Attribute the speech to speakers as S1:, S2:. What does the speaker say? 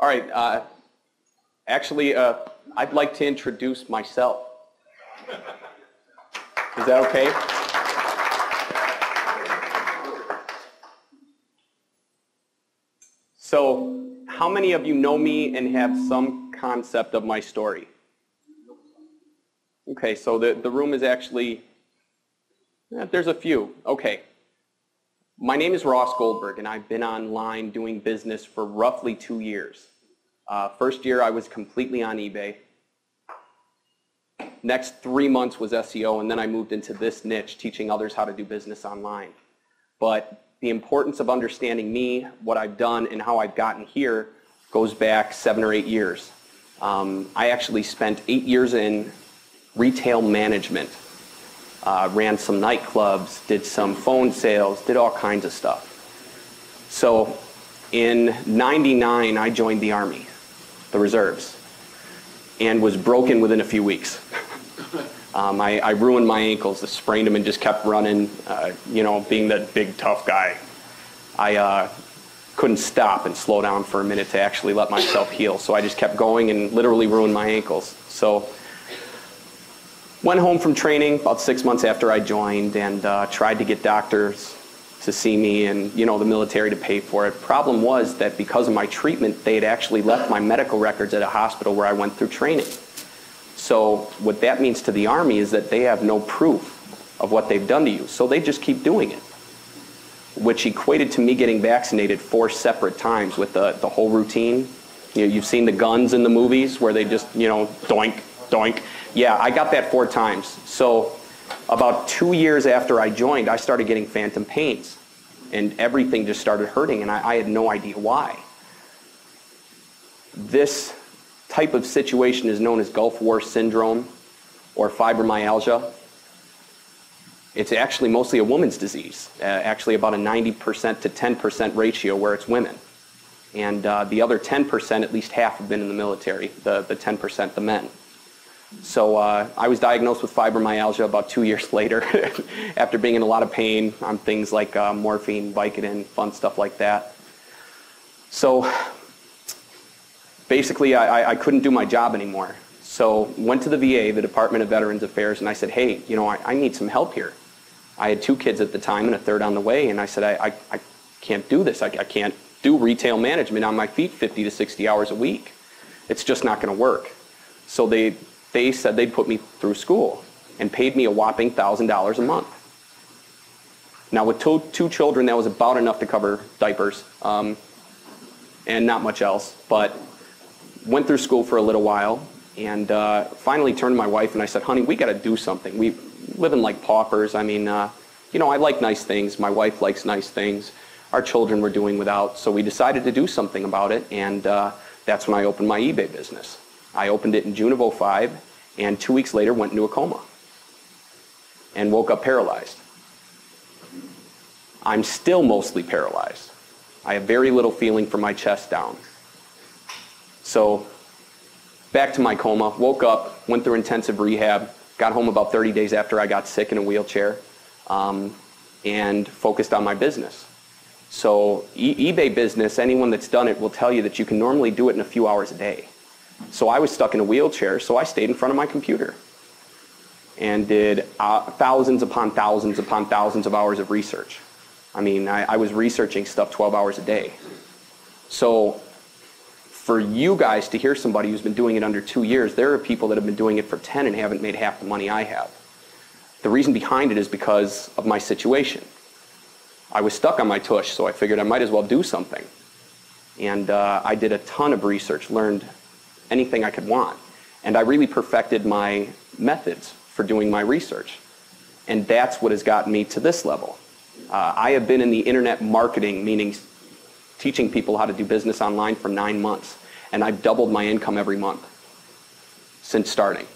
S1: All right. Actually, I'd like to introduce myself. Is that okay? So, how many of you know me and have some concept of my story? Okay, so the room is actually, there's a few. Okay. My name is Ross Goldberg, and I've been online doing business for roughly 2 years. First year, I was completely on eBay. Next 3 months was SEO, and then I moved into this niche, teaching others how to do business online. But the importance of understanding me, what I've done, and how I've gotten here goes back 7 or 8 years. I actually spent 8 years in retail management. Ran some nightclubs, did some phone sales, did all kinds of stuff. So in '99, I joined the Army, the reserves, and was broken within a few weeks. I ruined my ankles, I sprained them and just kept running, being that big tough guy. I couldn't stop and slow down for a minute to actually let myself heal, so I just kept going and literally ruined my ankles. So went home from training about 6 months after I joined and tried to get doctors to see me and, the military to pay for it. Problem was that because of my treatment, they had actually left my medical records at a hospital where I went through training. So what that means to the Army is that they have no proof of what they've done to you. So they just keep doing it, which equated to me getting vaccinated 4 separate times with the whole routine. You've seen the guns in the movies where they just, doink, doink. Yeah, I got that 4 times. So about 2 years after I joined, I started getting phantom pains. And everything just started hurting, and I had no idea why. This type of situation is known as Gulf War syndrome or fibromyalgia. It's actually mostly a woman's disease, actually about a 90% to 10% ratio where it's women. And the other 10%, at least half have been in the military, the 10% the men. So I was diagnosed with fibromyalgia about 2 years later after being in a lot of pain on things like morphine, Vicodin, fun stuff like that. So basically I couldn't do my job anymore. So went to the VA, the Department of Veterans Affairs, and I said, hey, I need some help here. I had 2 kids at the time and a third on the way, and I said, I can't do this. I can't do retail management on my feet 50 to 60 hours a week. It's just not going to work. So they said they'd put me through school and paid me a whopping $1,000 a month. Now with 2 children, that was about enough to cover diapers and not much else. But went through school for a little while and finally turned to my wife and I said, honey, we got to do something. We living like paupers. I mean, I like nice things. My wife likes nice things. Our children were doing without. So we decided to do something about it, and that's when I opened my eBay business. I opened it in June of '05, and 2 weeks later went into a coma and woke up paralyzed. I'm still mostly paralyzed. I have very little feeling from my chest down. So back to my coma, woke up, went through intensive rehab, got home about 30 days after I got sick in a wheelchair, and focused on my business. So eBay business, anyone that's done it will tell you that you can normally do it in a few hours a day. So I was stuck in a wheelchair, so I stayed in front of my computer and did thousands upon thousands upon thousands of hours of research. I mean, I was researching stuff 12 hours a day. So for you guys to hear somebody who's been doing it under 2 years, there are people that have been doing it for 10 and haven't made half the money I have. The reason behind it is because of my situation. I was stuck on my tush, so I figured I might as well do something. And I did a ton of research, learned anything I could want. And I really perfected my methods for doing my research. And that's what has gotten me to this level. I have been in the internet marketing, meaning teaching people how to do business online for 9 months. And I've doubled my income every month since starting.